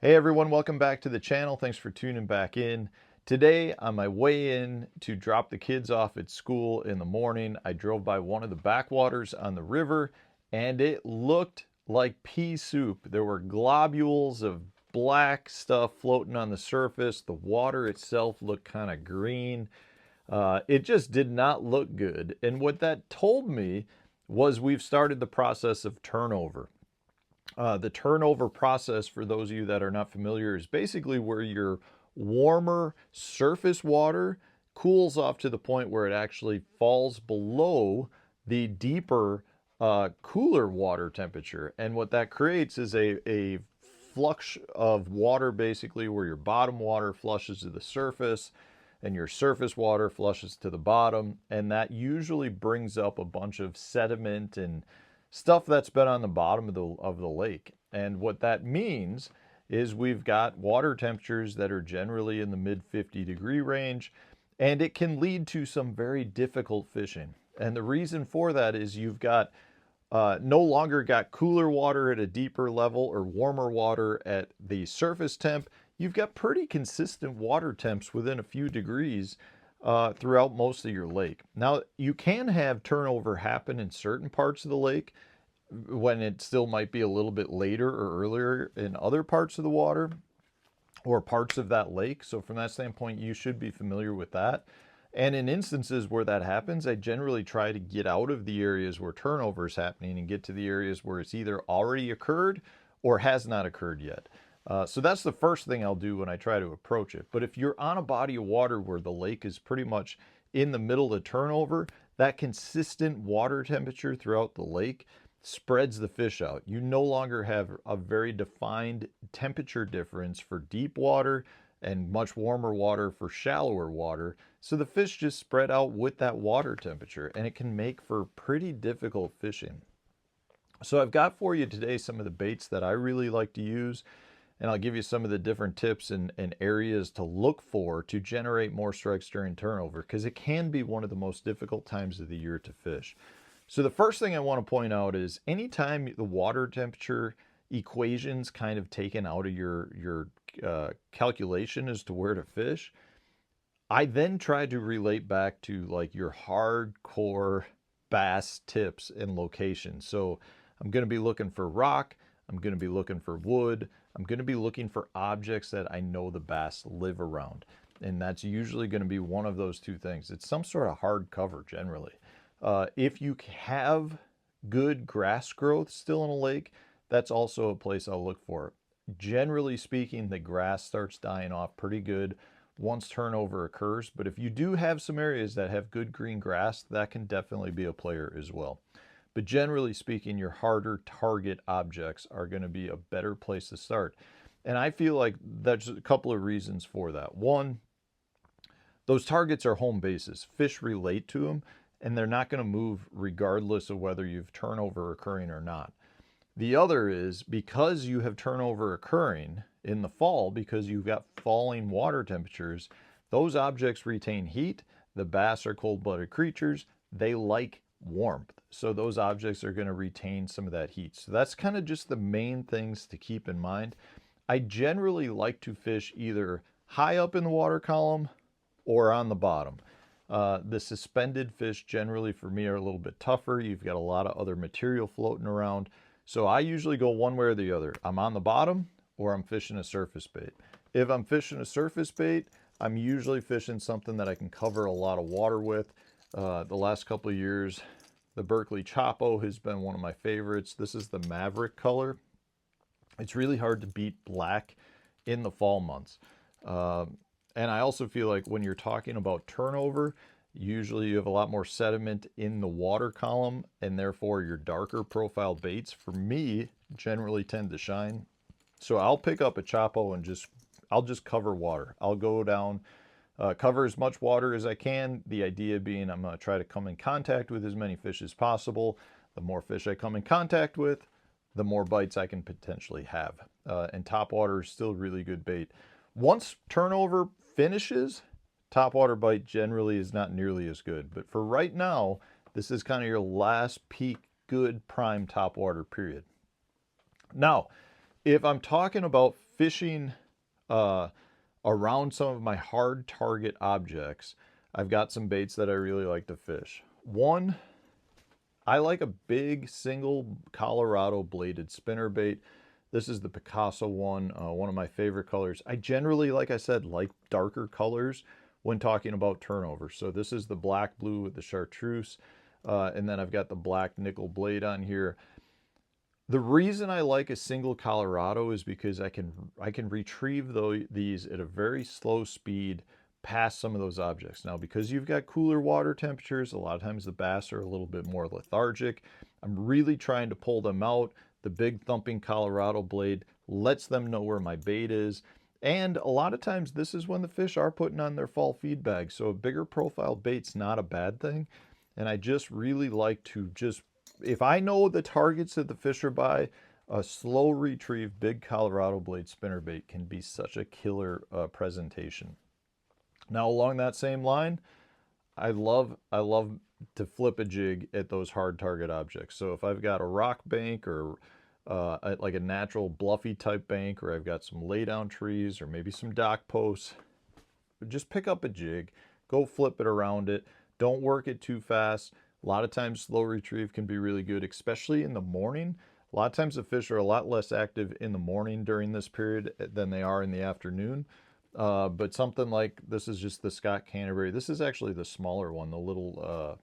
Hey everyone, welcome back to the channel. Thanks for tuning back in. Today, on my way in to drop the kids off at school in the morning, I drove by one of the backwaters on the river and it looked like pea soup. There were globules of black stuff floating on the surface. The water itself looked kind of green. It just did not look good. And what that told me was we've started the process of turnover. The turnover process, for those of you that are not familiar, is basically where your warmer surface water cools off to the point where it actually falls below the deeper, cooler water temperature. And what that creates is a flux of water, basically, where your bottom water flushes to the surface and your surface water flushes to the bottom. And that usually brings up a bunch of sediment and stuff that's been on the bottom of the lake. And what that means is we've got water temperatures that are generally in the mid 50-degree range, and it can lead to some very difficult fishing. And the reason for that is you've got no longer got cooler water at a deeper level or warmer water at the surface temp. You've got pretty consistent water temps within a few degrees throughout most of your lake. Now, you can have turnover happen in certain parts of the lake when it still might be a little bit later or earlier in other parts of the water or parts of that lake. So from that standpoint, you should be familiar with that. And in instances where that happens, I generally try to get out of the areas where turnover is happening and get to the areas where it's either already occurred or has not occurred yet. So that's the first thing I'll do when I try to approach it. But if you're on a body of water where the lake is pretty much in the middle of turnover, that consistent water temperature throughout the lake spreads the fish out. You no longer have a very defined temperature difference for deep water and much warmer water for shallower water. So the fish just spread out with that water temperature, and it can make for pretty difficult fishing. So I've got for you today some of the baits that I really like to use, and I'll give you some of the different tips and areas to look for to generate more strikes during turnover, because it can be one of the most difficult times of the year to fish. So the first thing I want to point out is anytime the water temperature equation's kind of taken out of your calculation as to where to fish, I then try to relate back to like your hardcore bass tips and locations. So I'm going to be looking for rock, I'm going to be looking for wood, I'm going to be looking for objects that I know the bass live around. And that's usually going to be one of those two things. It's some sort of hard cover generally. If you have good grass growth still in a lake, that's also a place I'll look for. Generally speaking, the grass starts dying off pretty good once turnover occurs. But if you do have some areas that have good green grass, that can definitely be a player as well. But generally speaking, your harder target objects are going to be a better place to start. And I feel like there's a couple of reasons for that. One, those targets are home bases. Fish relate to them, and they're not going to move regardless of whether you've turnover occurring or not. The other is because you have turnover occurring in the fall, because you've got falling water temperatures, those objects retain heat. The bass are cold-blooded creatures. They like warmth. So those objects are going to retain some of that heat. So that's kind of just the main things to keep in mind. I generally like to fish either high up in the water column or on the bottom. The suspended fish generally for me are a little bit tougher. You've got a lot of other material floating around. So I usually go one way or the other. I'm on the bottom or I'm fishing a surface bait. If I'm fishing a surface bait, I'm usually fishing something that I can cover a lot of water with. The last couple of years, the Berkley Chopo has been one of my favorites. This is the Maverick color. It's really hard to beat black in the fall months. And I also feel like when you're talking about turnover, usually you have a lot more sediment in the water column, and therefore your darker profile baits, for me, generally tend to shine. So I'll pick up a Chopo and I'll just cover water. I'll go down, cover as much water as I can. The idea being I'm going to try to come in contact with as many fish as possible. The more fish I come in contact with, the more bites I can potentially have. And topwater is still really good bait. Once turnover finishes, topwater bite generally is not nearly as good. But for right now, this is kind of your last peak good prime topwater period. Now, if I'm talking about fishing around some of my hard target objects, I've got some baits that I really like to fish. One, I like a big single Colorado bladed spinner bait. This is the Picasso one of my favorite colors. I generally, like I said, like darker colors when talking about turnover. So this is the black blue with the chartreuse, and then I've got the black nickel blade on here. The reason I like a single Colorado is because I can retrieve these at a very slow speed past some of those objects. Now, because you've got cooler water temperatures, a lot of times the bass are a little bit more lethargic. I'm really trying to pull them out. The big thumping Colorado blade lets them know where my bait is. And a lot of times this is when the fish are putting on their fall feed bag. So a bigger profile bait's not a bad thing. And I just really like to if I know the targets that the fish are by, a slow retrieve big Colorado blade spinnerbait can be such a killer presentation. Now, along that same line, I love to flip a jig at those hard target objects. So if I've got a rock bank or like a natural bluffy type bank, or I've got some lay down trees or maybe some dock posts, just pick up a jig, go flip it around it. Don't work it too fast. A lot of times slow retrieve can be really good, especially in the morning. A lot of times the fish are a lot less active in the morning during this period than they are in the afternoon. But something like, this is just the Scott Canterbury. This is actually the smaller one, the little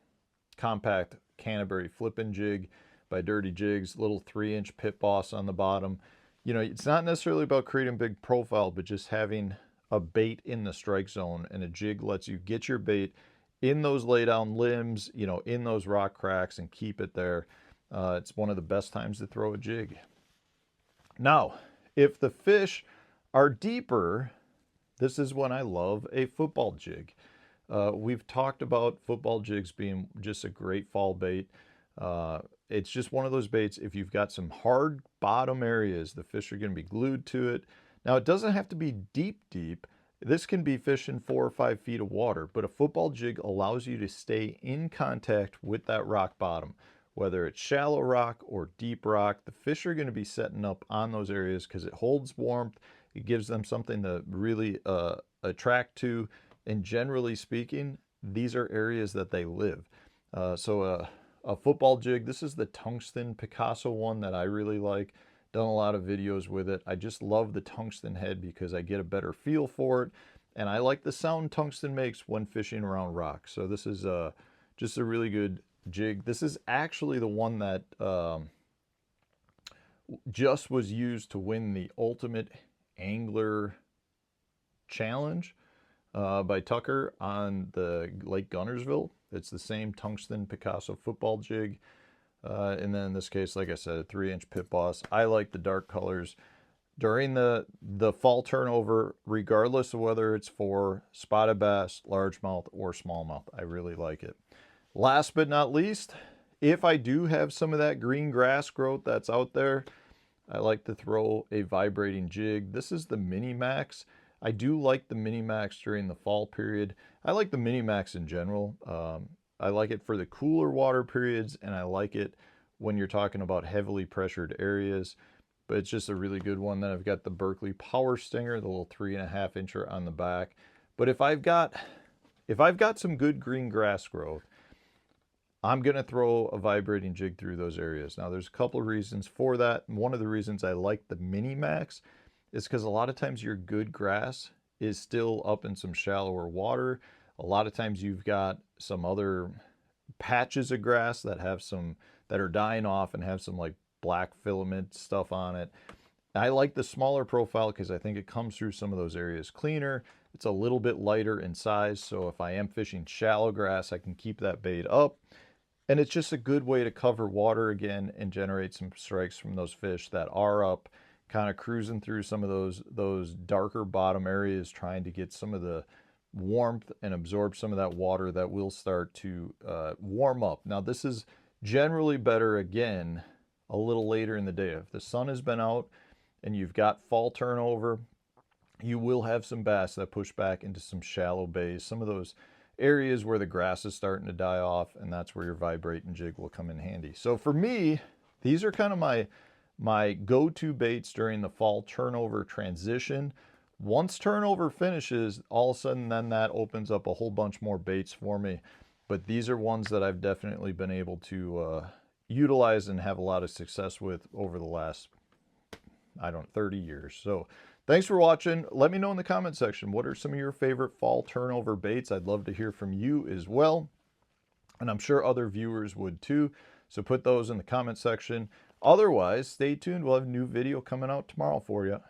compact Canterbury flipping jig by Dirty Jigs, little 3-inch pit boss on the bottom. You know, it's not necessarily about creating big profile, but just having a bait in the strike zone, and a jig lets you get your bait in those lay down limbs, you know, in those rock cracks, and keep it there. It's one of the best times to throw a jig. Now, if the fish are deeper, this is when I love a football jig. We've talked about football jigs being just a great fall bait. It's just one of those baits, if you've got some hard bottom areas, the fish are going to be glued to it. Now, it doesn't have to be deep. This can be fishing 4 or 5 feet of water, but a football jig allows you to stay in contact with that rock bottom. Whether it's shallow rock or deep rock, the fish are going to be setting up on those areas because it holds warmth. It gives them something to really attract to. And generally speaking, these are areas that they live. So a football jig, this is the tungsten Picasso one that I really like. Done a lot of videos with it. I just love the tungsten head because I get a better feel for it. And I like the sound tungsten makes when fishing around rocks. So this is just a really good jig. This is actually the one that just was used to win the Ultimate Angler Challenge by Tucker on the Lake Guntersville. It's the same tungsten Picasso football jig. And then in this case, like I said, a 3-inch pit boss. I like the dark colors. During the fall turnover, regardless of whether it's for spotted bass, largemouth, or smallmouth, I really like it. Last but not least, if I do have some of that green grass growth that's out there, I like to throw a vibrating jig. This is the Mini Max. I do like the Mini Max during the fall period. I like the Mini Max in general. I like it for the cooler water periods, and I like it when you're talking about heavily pressured areas. But it's just a really good one. Then I've got the Berkley Power Stinger, the little 3.5 incher on the back. But if I've got some good green grass growth, I'm going to throw a vibrating jig through those areas. Now, there's a couple of reasons for that. And one of the reasons I like the Mini Max is because a lot of times your good grass is still up in some shallower water. A lot of times you've got some other patches of grass that are dying off and have some like black filament stuff on it. I like the smaller profile because I think it comes through some of those areas cleaner. It's a little bit lighter in size, so if I am fishing shallow grass, I can keep that bait up. And it's just a good way to cover water again and generate some strikes from those fish that are up, kind of cruising through some of those darker bottom areas, trying to get some of the warmth and absorb some of that water that will start to warm up. Now, this is generally better, again, a little later in the day. If the sun has been out and you've got fall turnover, you will have some bass that push back into some shallow bays, some of those areas where the grass is starting to die off, and that's where your vibrating jig will come in handy. So for me, these are kind of my go-to baits during the fall turnover transition. Once turnover finishes, all of a sudden then that opens up a whole bunch more baits for me. But these are ones that I've definitely been able to utilize and have a lot of success with over the last, 30 years. So thanks for watching. Let me know in the comment section, what are some of your favorite fall turnover baits? I'd love to hear from you as well. And I'm sure other viewers would too. So put those in the comment section. Otherwise, stay tuned. We'll have a new video coming out tomorrow for you.